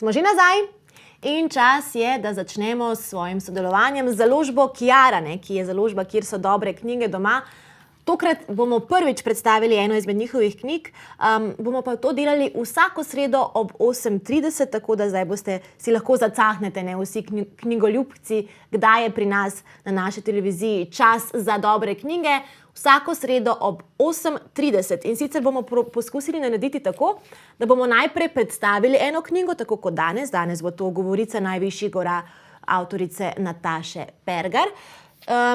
Smo že nazaj in čas je, da začnemo s svojim sodelovanjem z založbo Kiara, ki je založba, kjer so dobre knjige doma. Tokrat bomo prvič predstavili eno izmed njihovih knjig, bomo pa to delali vsako sredo ob 8:30, tako da zdaj si lahko zacahnete, vsi knjigoljubci, kdaj je pri nas na naši televiziji čas za dobre knjige. Vsako sredo ob 8:30 in sicer bomo poskusili narediti tako, da bomo najprej predstavili eno knjigo, tako kot danes. Danes bo to Govorica najvišjih gora avtorice Nataše Pergar.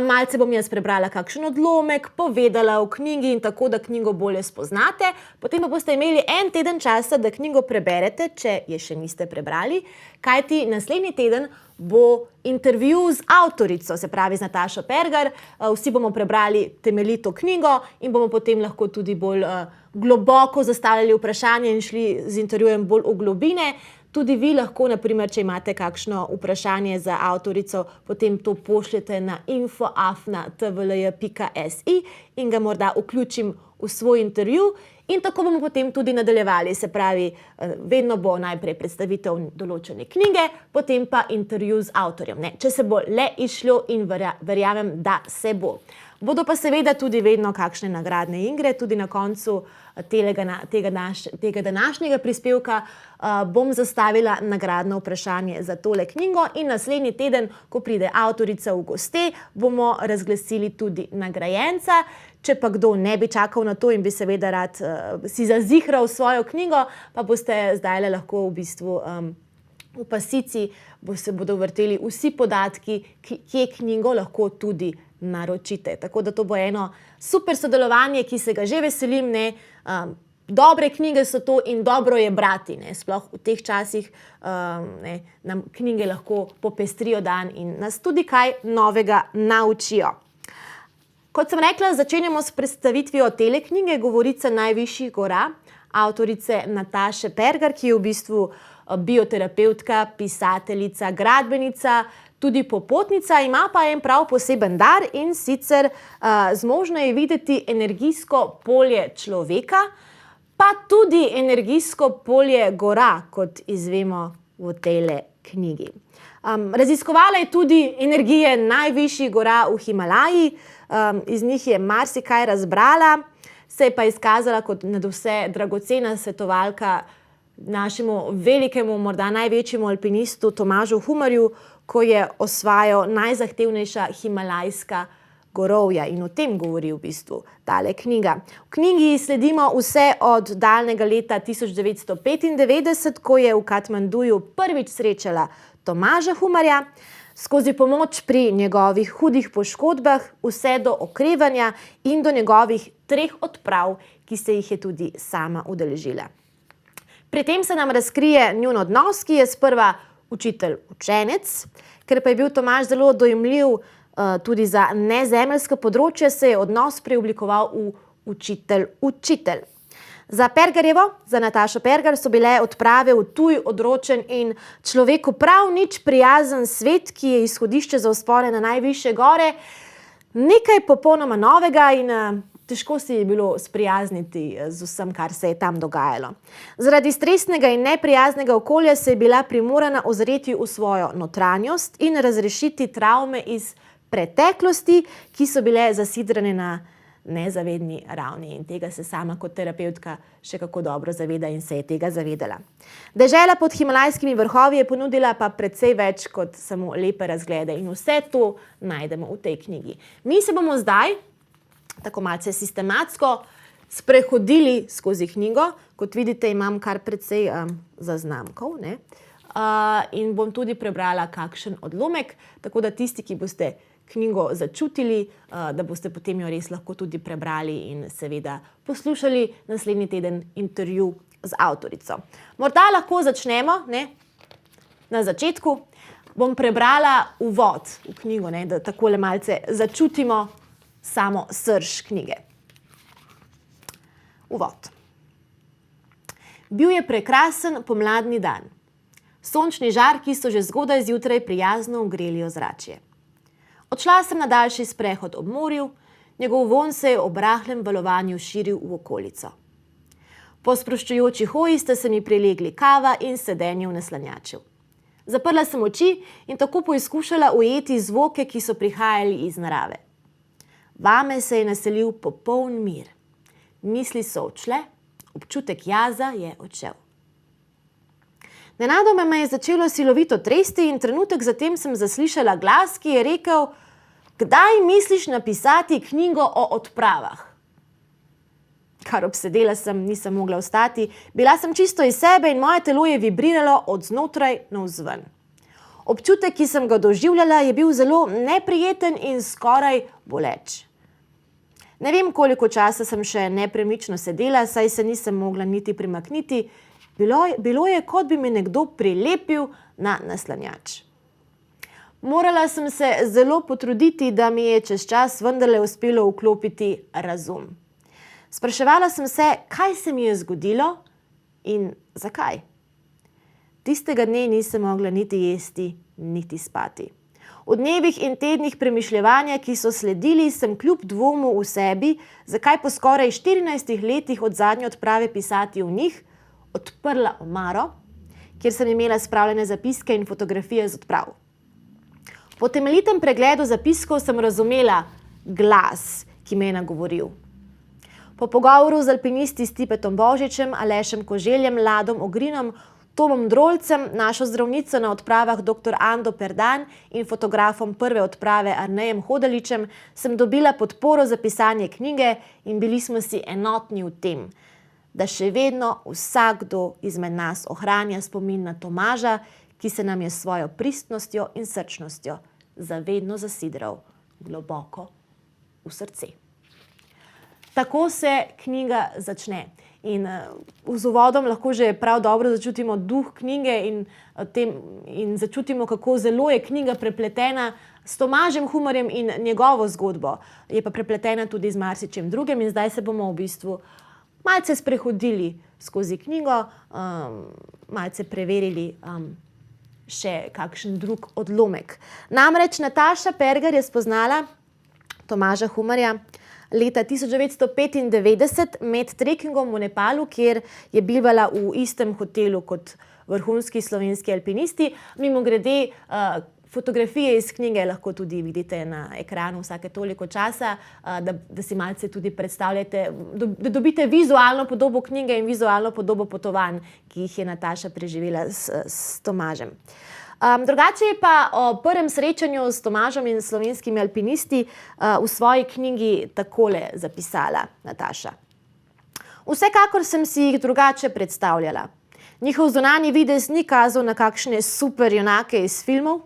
Malce bom jaz prebrala kakšen odlomek, povedala o knjigi in tako, da knjigo bolje spoznate. Potem pa boste imeli en teden časa, da knjigo preberete, če je še niste prebrali, kajti naslednji teden bo intervju z avtorico, se pravi z Natašo Pergar. Vsi bomo prebrali temeljito knjigo in bomo potem lahko tudi bolj globoko zastavljali vprašanje in šli z intervjujem bolj v globine. Tudi vi lahko, naprimer, če imate kakšno vprašanje za avtorico, potem to pošljete na info@tvlj.si in ga morda vključim v svoj intervju. In tako bomo potem tudi nadaljevali, se pravi, vedno bo najprej predstavitev določene knjige, potem pa intervju z avtorjem. Če se bo le izšlo in verjamem, da se bo. Bodo pa seveda tudi vedno kakšne nagradne igre, tudi na koncu tega današnjega prispevka bom zastavila nagradno vprašanje za tole knjigo in naslednji teden, ko pride avtorica v goste, bomo razglasili tudi nagrajenca. Če pa kdo ne bi čakal na to in bi seveda rad si zazihral svojo knjigo, pa boste zdajle lahko v bistvu v pasici se bodo vrteli vsi podatki, kje knjigo lahko tudi naročite. Tako da to bo eno super sodelovanje, ki se ga že veselim. Dobre knjige so to in dobro je brati. Sploh v teh časih nam knjige lahko popestrijo dan in nas tudi kaj novega naučijo. Kot sem rekla, začenjamo s predstavitvijo tele knjige Govorica najvišjih gora avtorice Nataše Pergar, ki je v bistvu bioterapevtka, pisateljica, gradbenica, tudi popotnica, ima pa en prav poseben dar in sicer zmožna je videti energijsko polje človeka, pa tudi energijsko polje gora, kot izvemo v tejle knjigi. Raziskovala je tudi energije najvišjih gora v Himalaji, iz njih je marsikaj razbrala, se je pa izkazala kot nadvse dragocena svetovalka našemu velikemu, morda največjemu alpinistu Tomažu Humarju, ko je osvajal najzahtevnejša himalajska gorovja in o tem govori v bistvu tale knjiga. V knjigi sledimo vse od daljnega leta 1995, ko je v Katmanduju prvič srečala Tomaža Humarja, skozi pomoč pri njegovih hudih poškodbah, vse do okrevanja in do njegovih 3 odprav, ki se jih je tudi sama udeležila. Pri tem se nam razkrije njun odnos, ki je sprva učitelj-učenec. Ker pa je bil Tomaž zelo dojemljiv tudi za nezemeljsko področje, se je odnos preoblikoval v učitelj-učitelj. Za Pergarjevo, za Natašo Pergar, so bile odprave v tuj, odročen in človeku prav nič prijazen svet, ki je izhodišče za vzpone na najvišje gore, nekaj popolnoma novega in težko si je bilo sprijazniti z vsem, kar se je tam dogajalo. Zaradi stresnega in neprijaznega okolja se je bila primorana ozreti v svojo notranjost in razrešiti travme iz preteklosti, ki so bile zasidrane na nezavedni ravni. In tega se sama kot terapevtka še kako dobro zaveda in se je tega zavedala. Dežela pod himalajskimi vrhovi je ponudila pa precej več kot samo lepe razglede in vse to najdemo v tej knjigi. Mi se bomo zdaj tako malce sistematsko sprehodili skozi knjigo. Kot vidite, imam kar precej zaznamkov, in bom tudi prebrala kakšen odlomek, tako da tisti, ki boste knjigo začutili, da boste potem jo res lahko tudi prebrali in seveda poslušali naslednji teden intervju z avtorico. Morda lahko začnemo na začetku. Bom prebrala uvod v knjigo, da takole malce začutimo samo srž knjige. Uvod. Bil je prekrasen pomladni dan. Sončni žarki so že zgodaj zjutraj prijazno ogreli ozračje. Odšla sem na daljši sprehod ob morju, njegov vonj se je ob rahlem valovanju širil v okolico. Po sproščujoči hoji sta se mi prilegli kava in sedenje v naslanjaču. Zaprla sem oči in tako poizkušala ujeti zvoke, ki so prihajali iz narave. Vame se je naselil popoln mir. Misli so odšle, občutek jaza je odšel. Nenadoma me je začelo silovito tresti in trenutek zatem sem zaslišala glas, ki je rekel: "Kdaj misliš napisati knjigo o odpravah?" Kar obsedela sem, nisem mogla vstati, bila sem čisto iz sebe in moje telo je vibriralo od znotraj navzven. Občutek, ki sem ga doživljala, je bil zelo neprijeten in skoraj boleč. Ne vem, koliko časa sem še nepremično sedela, saj se nisem mogla niti premakniti. Bilo je, kot bi me nekdo prilepil na naslanjač. Morala sem se zelo potruditi, da mi je čez čas vendarle uspelo vklopiti razum. Spraševala sem se, kaj se mi je zgodilo in zakaj. Tistega dne nisem mogla niti jesti, niti spati. V dnevih in tednih premišljevanja, ki so sledili, sem kljub dvomu v sebi, zakaj po skoraj 14 letih od zadnje odprave pisati v njih, odprla omaro, kjer sem imela spravljene zapiske in fotografije z odprav. Po temeljitem pregledu zapiskov sem razumela glas, ki me je nagovoril. Po pogovoru z alpinisti Stipetom Božičem, Alešem Koželjem, Ladom Ogrinom, Tomom Drolcem, našo zdravnico na odpravah dr. Ando Perdan in fotografom prve odprave Arnejem Hodaličem sem dobila podporo za pisanje knjige in bili smo si enotni v tem, da še vedno vsakdo izmed nas ohranja spomin na Tomaža, ki se nam je s svojo pristnostjo in srčnostjo zavedno zasidral globoko v srce. Tako se knjiga začne. In z uvodom lahko že prav dobro začutimo duh knjige in začutimo, kako zelo je knjiga prepletena s Tomažem Humarjem in njegovo zgodbo. Je pa prepletena tudi z marsičem drugim in zdaj se bomo v bistvu malce sprehodili skozi knjigo, malce preverili še kakšen drug odlomek. Namreč Nataša Pergar je spoznala Tomaža Humarja leta 1995 med trekingom v Nepalu, kjer je bivala v istem hotelu kot vrhunski slovenski alpinisti. Mimogrede, fotografije iz knjige lahko tudi vidite na ekranu vsake toliko časa, da si malce tudi predstavljate, da dobite vizualno podobo knjige in vizualno podobo potovanj, ki jih je Nataša preživela s Tomažem. Drugače je pa o prvem srečanju s Tomažem in slovenskimi alpinisti v svoji knjigi takole zapisala Nataša. Vsekakor sem si jih drugače predstavljala. Njihov zunanji videz ni kazal na kakšne super junake iz filmov,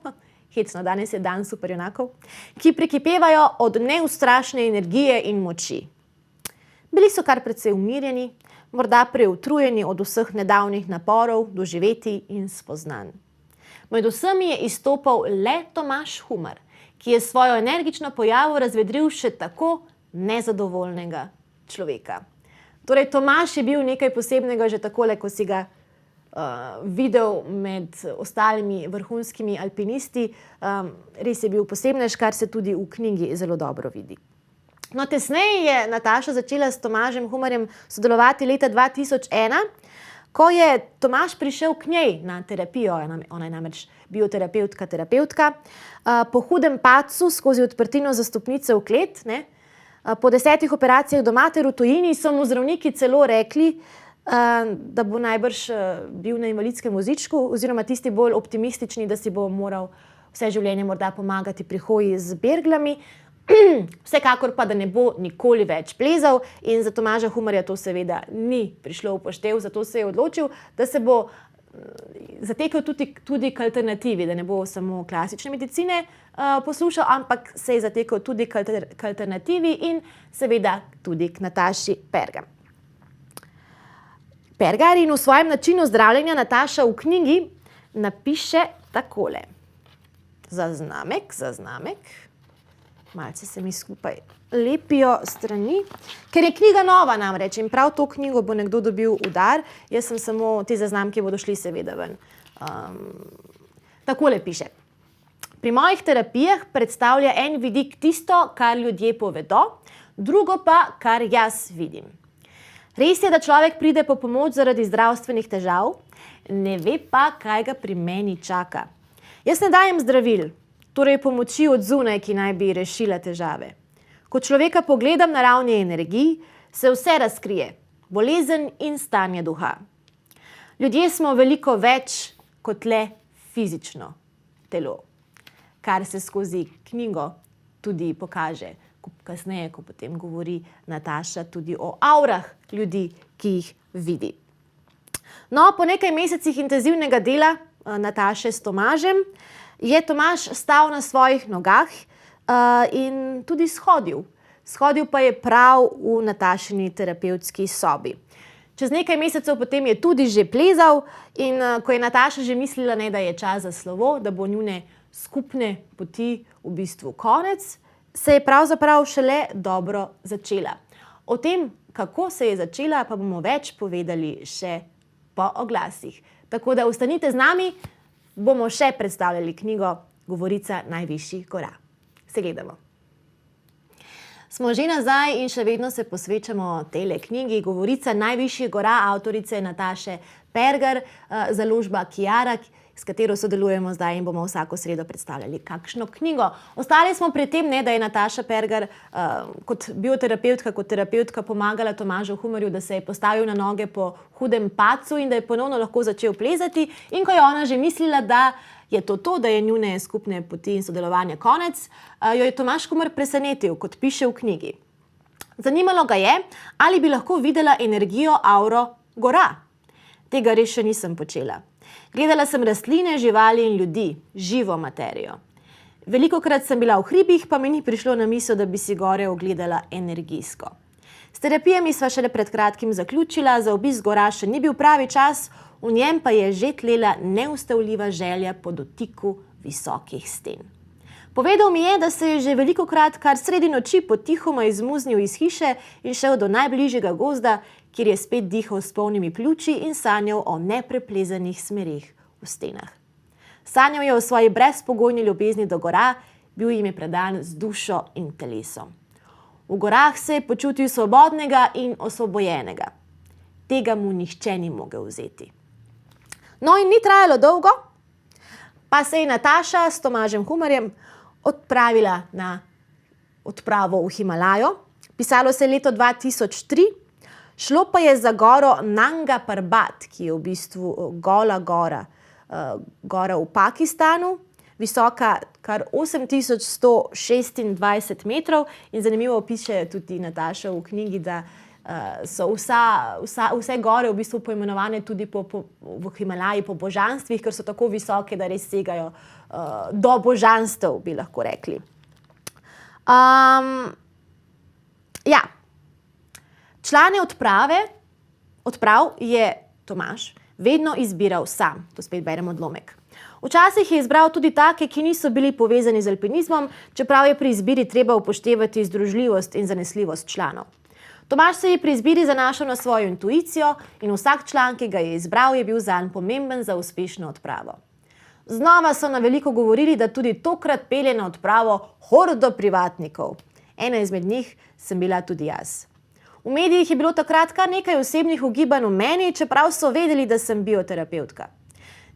hecno, danes je dan super junakov, ki prekipevajo od neustrašne energije in moči. Bili so kar precej umirjeni, morda preutrujeni od vseh nedavnih naporov, doživetij in spoznanj. Med vsemi je izstopal le Tomaž Humar, ki je svojo energično pojavo razvedril še tako nezadovoljnega človeka. Torej, Tomaž je bil nekaj posebnega že takole, ko si ga videl med ostalimi vrhunskimi alpinisti. Res je bil posebnež, kar se tudi v knjigi zelo dobro vidi. No, tesneje je Nataša začela s Tomažem Humarjem sodelovati leta 2001, ko je Tomaž prišel k njej na terapijo, ona je namreč bioterapeutka, po hudem padcu skozi odprtino za stopnice v klet, po 10 operacijah doma ter v tujini, so mu zdravniki celo rekli, da bo najbrž bil na invalidskem vozičku, oziroma tisti bolj optimistični, da si bo moral vse življenje morda pomagati pri hoji z berglami. Vsekakor pa, da ne bo nikoli več plezal in za Tomaža Humarja to seveda ni prišlo v poštev, zato se je odločil, da se bo zatekel tudi k alternativi, da ne bo samo klasične medicine poslušal, ampak se je zatekel tudi k alternativi in seveda tudi k Nataši Pergar. In v svojem načinu zdravljenja Nataša v knjigi napiše takole. Zaznamek. Malce se mi skupaj lepijo strani, ker je knjiga nova namreč in prav to knjigo bo nekdo dobil v dar. Jaz sem samo, te zaznamke bodo šli seveda ven. Takole piše. Pri mojih terapijah predstavlja en vidik tisto, kar ljudje povedo, drugo pa, kar jaz vidim. Res je, da človek pride po pomoč zaradi zdravstvenih težav, ne ve pa, kaj ga pri meni čaka. Jaz ne dajem zdravil, torej pomoči od zunaj, ki naj bi rešila težave. Ko človeka pogledam na ravni energij, se vse razkrije, bolezen in stanje duha. Ljudje smo veliko več kot le fizično telo, kar se skozi knjigo tudi pokaže. Kasneje, ko potem govori Nataša tudi o aurah ljudi, ki jih vidi. No, po nekaj mesecih intenzivnega dela Nataše s Tomažem je Tomaž stal na svojih nogah in tudi shodil. Shodil pa je prav v Natašini terapevtski sobi. Čez nekaj mesecev potem je tudi že plezal in ko je Nataša že mislila, da je čas za slovo, da bo njune skupne poti v bistvu konec, se je pravzaprav šele dobro začela. O tem, kako se je začela, pa bomo več povedali še po oglasih. Tako da ostanite z nami, bomo še predstavljali knjigo Govorica najvišjih gora. Se gledamo. Smo že nazaj in še vedno se posvečamo tele knjigi Govorica najvišjih gora avtorice Nataše Pergar, založba Kiara, s katero sodelujemo zdaj in bomo vsako sredo predstavljali kakšno knjigo. Ostali smo pri tem, da je Nataša Pergar kot bioterapevtka, kot terapevtka pomagala Tomažu Humarju, da se je postavil na noge po hudem padcu in da je ponovno lahko začel plezati. In ko je ona že mislila, da je to, da je njune skupne poti in sodelovanja konec, jo je Tomaž Humar presenetil, kot piše v knjigi. Zanimalo ga je, ali bi lahko videla energijo, auro gora. Tega res še nisem počela. Gledala sem rastline, živali in ljudi, živo materijo. Velikokrat sem bila v hribih, pa mi ni prišlo na misel, da bi si gore ogledala energijsko. S terapijami sva šele pred kratkim zaključila, za obisk gora še ni bil pravi čas, v njem pa je že tlela neustavljiva želja po dotiku visokih sten. Povedal mi je, da se je že velikokrat kar sredi noči potihoma izmuznil iz hiše in šel do najbližjega gozda, kjer je spet dihal s polnimi pljuči in sanjal o nepreplezanih smereh v stenah. Sanjal je o svoji brezpogojni ljubezni do gora, bil jim je predan z dušo in telesom. V gorah se je počutil svobodnega in osvobojenega. Tega mu nihče ni mogel vzeti. No in ni trajalo dolgo, pa se je Nataša s Tomažem Humarjem odpravila na odpravo v Himalajo. Pisalo se je leto 2003, šlo pa je za goro Nanga Parbat, ki je v bistvu gola gora. Gora v Pakistanu, visoka kar 8126 metrov in zanimivo piše tudi Nataša v knjigi, da so vse gore v bistvu poimenovane tudi v Himalaji po božanstvih, ker so tako visoke, da res segajo do božanstev, bi lahko rekli. Člane odprav je Tomaž vedno izbiral sam. To spet berem odlomek. Včasih je izbral tudi take, ki niso bili povezani z alpinizmom, čeprav je pri izbiri treba upoštevati združljivost in zanesljivost članov. Tomaž se je pri izbiri zanašal na svojo intuicijo in vsak član, ki ga je izbral, je bil zanj pomemben za uspešno odpravo. Znova so na veliko govorili, da tudi tokrat pelje na odpravo hordo privatnikov. Ena izmed njih sem bila tudi jaz. V medijih je bilo takrat kar nekaj osebnih ugibanj o meni, čeprav so vedeli, da sem bioterapevtka.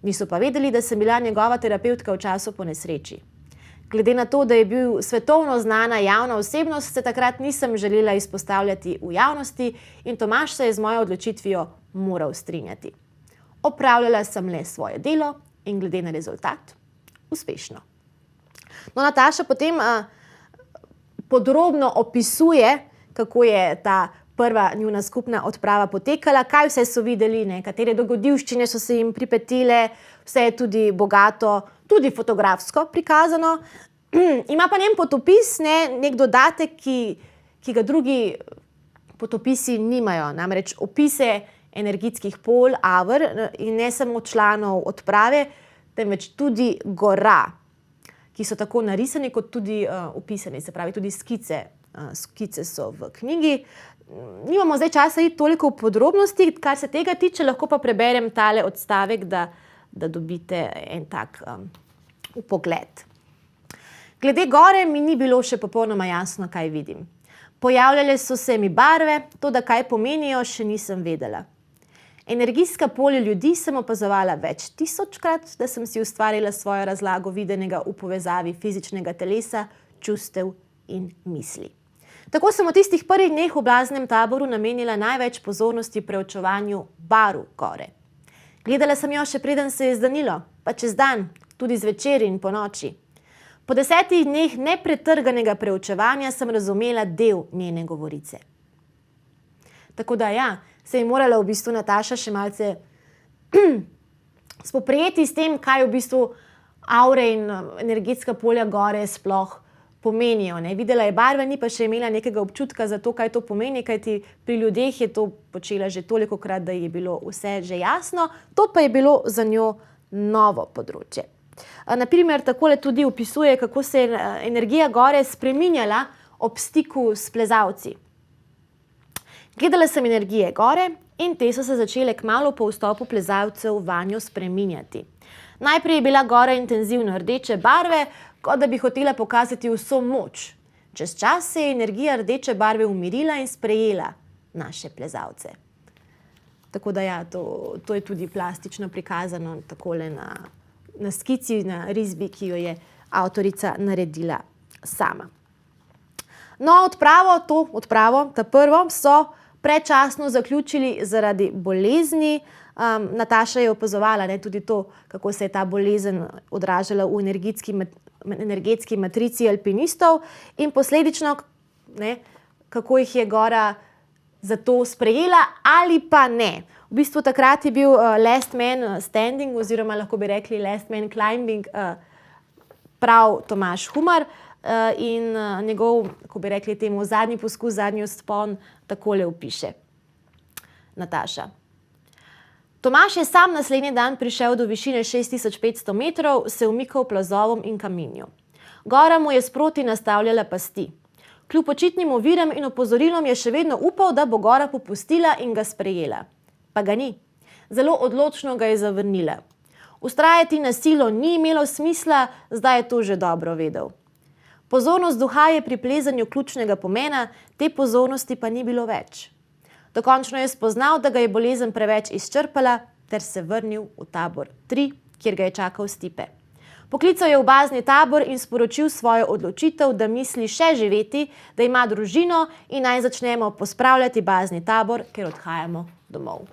Niso pa vedeli, da sem bila njegova terapevtka v času po nesreči. Glede na to, da je bil svetovno znana javna osebnost, se takrat nisem želela izpostavljati v javnosti in Tomaž se je z mojo odločitvijo moral strinjati. Opravljala sem le svoje delo in glede na rezultat uspešno. No, Nataša potem podrobno opisuje, kako je ta prva njuna skupna odprava potekala, kaj vse so videli, katere dogodivščine so se jim pripetile, vse je tudi bogato, tudi fotografsko prikazano. Ima pa njen potopis nek dodatek, ki ga drugi potopisi nimajo, namreč opise energijskih pol, aver in ne samo članov odprave, temveč tudi gora, ki so tako narisani kot tudi opisani, se pravi tudi skice. Skice so v knjigi. Nimamo zdaj časa iti toliko v podrobnosti, kar se tega tiče, lahko pa preberem tale odstavek, da dobite en tak vpogled. Glede gore mi ni bilo še popolnoma jasno, kaj vidim. Pojavljale so se mi barve, to, da kaj pomenijo, še nisem vedela. Energijska polja ljudi sem opazovala več tisočkrat, da sem si ustvarila svojo razlago videnega v povezavi fizičnega telesa, čustev in misli. Tako sem v tistih prvih dneh v blaznem taboru namenila največ pozornosti preučevanju barv gore. Gledala sem jo še preden se je zdanilo, pa čez dan, tudi zvečer in ponoči. Po 10 dneh nepretrganega preučevanja sem razumela del njene govorice. Tako da ja, se je morala v bistvu Nataša še malce spoprijeti s tem, kaj v bistvu aure in energetska polja gore sploh pomenijo. Videla je barve, ni pa še imela nekega občutka za to, kaj to pomeni, kajti pri ljudeh je to počela že tolikokrat, da je bilo vse že jasno, to pa je bilo za njo novo področje. Naprimer, takole tudi opisuje, kako se je energija gore spreminjala ob stiku s plezalci. Gledala sem energije gore in te so se začele kmalu po vstopu plezalcev vanjo spreminjati. Najprej je bila gora intenzivno rdeče barve, kot da bi hotela pokazati vso moč. Čez čas se je energija rdeče barve umirila in sprejela naše plezalce. Tako da ja, to je tudi plastično prikazano takole na skici, na risbi, ki jo je avtorica naredila sama. No, ta prvo so predčasno zaključili zaradi bolezni. Nataša je opazovala tudi to, kako se je ta bolezen odražala v energetski matrici alpinistov in posledično, kako jih je gora zato sprejela ali pa ne. V bistvu takrat je bil last man standing oziroma lahko bi rekli last man climbing prav Tomaž Humar in njegov, kako bi rekli temu, zadnji poskus, zadnji vzpon takole opiše Nataša. Tomaž je sam naslednji dan prišel do višine 6500 metrov, se umikal plazovom in kamenju. Gora mu je sproti nastavljala pasti. Kljub očitnim oviram in opozorilom je še vedno upal, da bo gora popustila in ga sprejela. Pa ga ni. Zelo odločno ga je zavrnila. Vztrajati na silo ni imelo smisla, zdaj je to že dobro vedel. Pozornost duha je pri plezanju ključnega pomena, te pozornosti pa ni bilo več. Dokončno je spoznal, da ga je bolezen preveč izčrpala, ter se vrnil v tabor 3, kjer ga je čakal Stipe. Poklical je v bazni tabor in sporočil svojo odločitev, da misli še živeti, da ima družino in naj začnemo pospravljati bazni tabor, ker odhajamo domov.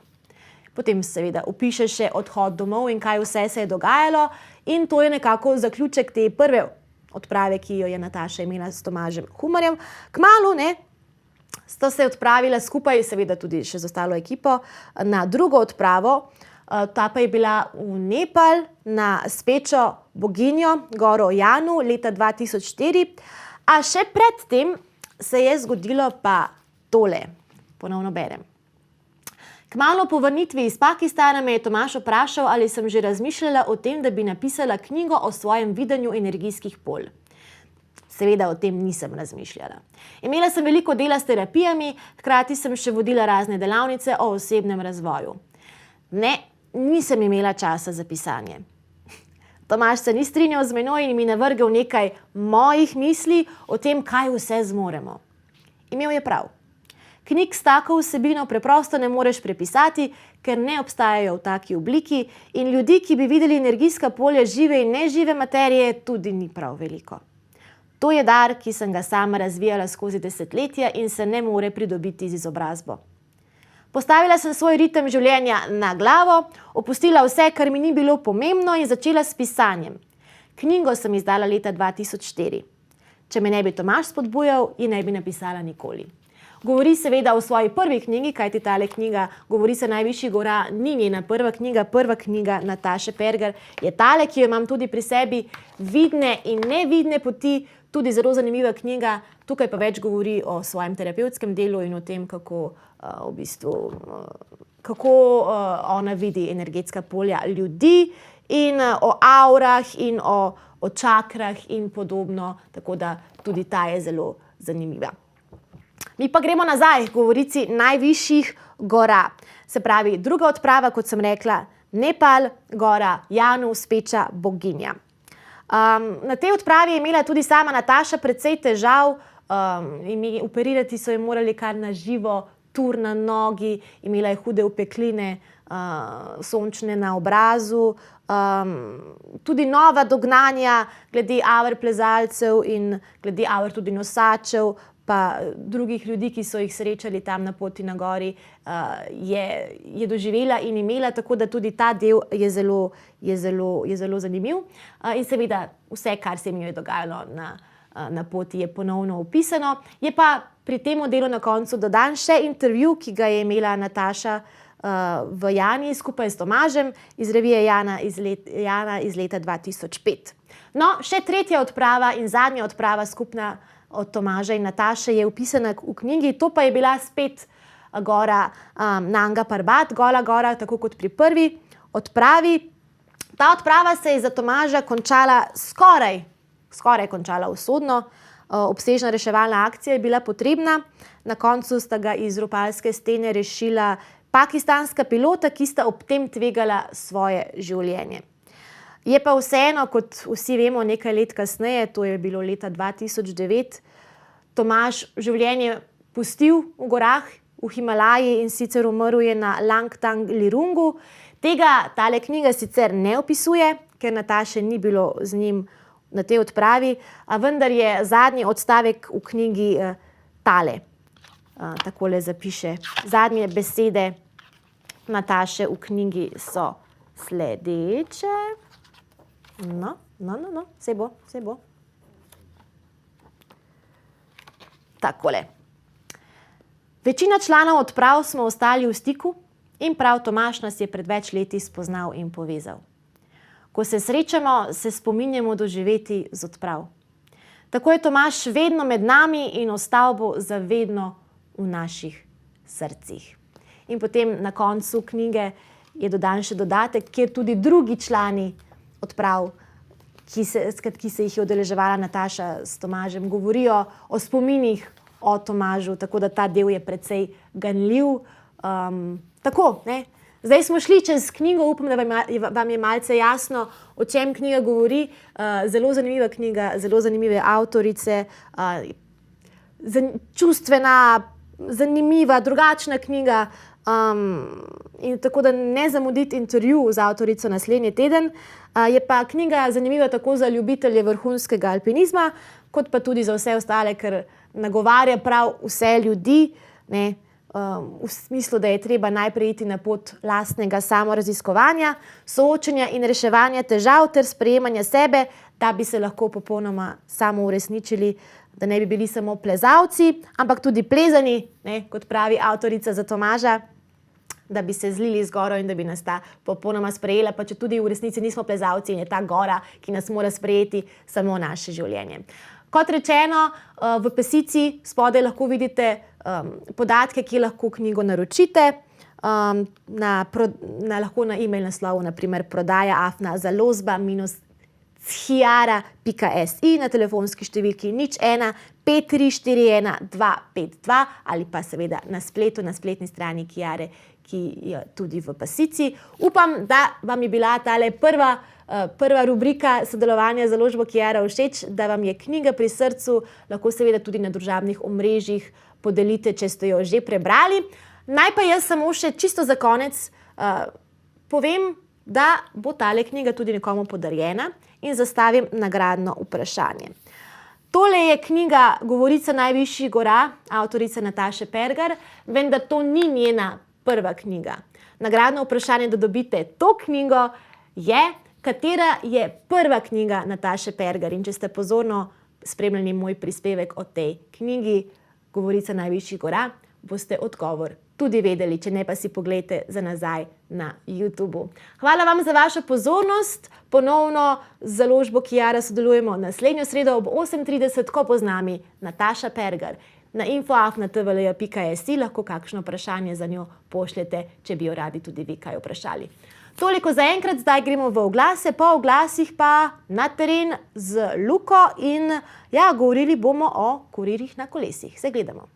Potem seveda opiše še odhod domov in kaj vse se je dogajalo in to je nekako zaključek te prve odprave, ki jo je Nataša imela s Tomažem Humarjem. Kmalu, sta se odpravila skupaj, seveda tudi še z ostalo ekipo, na drugo odpravo. Ta pa je bila v Nepal na spečo boginjo, goro Janu, leta 2004. A še pred tem se je zgodilo pa tole. Ponovno berem. Kmalu po vrnitvi iz Pakistana me je Tomaž vprašal, ali sem že razmišljala o tem, da bi napisala knjigo o svojem videnju energijskih polj. Seveda o tem nisem razmišljala. Imela sem veliko dela s terapijami, hkrati sem še vodila razne delavnice o osebnem razvoju. Ne, nisem imela časa za pisanje. Tomaž se ni strinjal z menoj in mi navrgel nekaj mojih misli o tem, kaj vse zmoremo. Imel je prav. Knjig s tako vsebino preprosto ne moreš prepisati, ker ne obstajajo v taki obliki in ljudi, ki bi videli energijska polja žive in nežive materije, tudi ni prav veliko. To je dar, ki sem ga sama razvijala skozi desetletja in se ne more pridobiti z izobrazbo. Postavila sem svoj ritem življenja na glavo, opustila vse, kar mi ni bilo pomembno in začela s pisanjem. Knjigo sem izdala leta 2004. Če me ne bi Tomaž spodbujal, ji ne bi napisala nikoli. Govori seveda o svoji prvi knjigi, kajti tale knjiga Govori se najvišjih gora ni njena prva knjiga Nataše Pergar je tale, ki jo imam tudi pri sebi, Vidne in nevidne poti, tudi zelo zanimiva knjiga, tukaj pa več govori o svojem terapevtskem delu in o tem, kako ona vidi energetska polja ljudi in o aurah in o čakrah in podobno, tako da tudi ta je zelo zanimiva. Mi pa gremo nazaj k govorici najvišjih gora. Se pravi, druga odprava, kot sem rekla, Nepal, gora Janu, speča boginja. Na tej odpravi je imela tudi sama Nataša precej težav Operirati so jo morali kar na živo, tur na nogi, imela je hude opekline, sončne na obrazu, tudi nova dognanja glede aver plezalcev in glede aver tudi nosačev, pa drugih ljudi, ki so jih srečali tam na poti na gori, je doživela in imela, tako da tudi ta del je zelo zanimiv. In seveda vse, kar se mi je dogajalo na poti, je ponovno opisano. Je pa pri tem delu na koncu dodan še intervju, ki ga je imela Nataša v Jani skupaj s Tomažem iz revije Jana iz leta 2005. No, še tretja odprava in zadnja odprava skupna od Tomaža in Nataše je opisana v knjigi, to pa je bila spet gora Nanga Parbat, Gola gora, tako kot pri prvi odpravi. Ta odprava se je za Tomaža končala skoraj končala usodno. Obsežna reševalna akcija je bila potrebna. Na koncu sta ga iz ropalske stene rešila pakistanska pilota, ki sta ob tem tvegala svoje življenje. Je pa vseeno, kot vsi vemo, nekaj let kasneje, to je bilo leta 2009, Tomaž življenje pustil v gorah v Himalaji in sicer umrl je na Langtang Lirungu. Tega tale knjiga sicer ne opisuje, ker Nataše ni bilo z njim na tej odpravi, a vendar je zadnji odstavek v knjigi tale. Takole zapiše. Zadnje besede Nataše v knjigi so sledeče. No, saj bo. Takole. Večina članov odprav smo ostali v stiku in prav Tomaž nas je pred več leti spoznal in povezal. Ko se srečamo, se spominjamo doživeti z odprav. Tako je Tomaž vedno med nami in ostal bo za vedno v naših srcih. In potem na koncu knjige je dodan še dodatek, kjer tudi drugi člani odprav, ki se jih je udeleževala Nataša s Tomažem, govorijo o spominih o Tomažu, tako da ta del je precej ganljiv. Tako, ne? Zdaj smo šli čez knjigo, upam, da vam je malce jasno, o čem knjiga govori. Zelo zanimiva knjiga, zelo zanimive avtorice, čustvena, zanimiva, drugačna knjiga. In tako da ne zamuditi intervju z avtorico naslednji teden. Je pa knjiga zanimiva tako za ljubitelje vrhunskega alpinizma, kot pa tudi za vse ostale, ker nagovarja prav vse ljudi, ne, v smislu, da je treba najprej iti na pot lastnega samoraziskovanja, soočenja in reševanja težav ter sprejemanja sebe, da bi se lahko popolnoma samo uresničili, da ne bi bili samo plezalci, ampak tudi plezani, ne, kot pravi avtorica za Tomaža, da bi se zlili z goro in da bi nas ta popolnoma sprejela, pa če tudi v resnici nismo plezalci in je ta gora, ki nas mora sprejeti, samo naše življenje. Kot rečeno, v pesici spodaj lahko vidite podatke, ki lahko knjigo naročite, lahko na e-mail naslovu, naprimer prodaja@zalozba-sciara.si, na telefonski številki 01 5341 252 ali pa seveda na spletu, na spletni strani Ciare, ki je tudi v pesici. Upam, da vam je bila tale prva rubrika sodelovanja z založbo Ciara všeč, da vam je knjiga pri srcu, lahko seveda tudi na družabnih omrežjih podelite, če ste jo že prebrali. Naj pa jaz samo še čisto za konec povem, da bo tale knjiga tudi nekomu podarjena in zastavim nagradno vprašanje. Tole je knjiga Govorica najvišjih gora, avtorice Nataše Pergar, vendar to ni njena prva knjiga. Nagradno vprašanje, da dobite to knjigo, je, katera je prva knjiga Nataše Pergar. In če ste pozorno spremljali moj prispevek o tej knjigi Govorica najvišjih gora, boste odgovor tudi vedeli, če ne pa si poglejte za nazaj na YouTubu. Hvala vam za vašo pozornost. Ponovno z založbo Ciara sodelujemo naslednjo sredo ob 8:30, ko bo z nami Nataša Pergar. Na info@tvlj.si lahko kakšno vprašanje za njo pošljete, če bi jo radi tudi vi kaj vprašali. Toliko za enkrat, zdaj gremo v oglase, po oglasih pa na teren z Luko in ja, govorili bomo o kurirjih na kolesih. Se gledamo.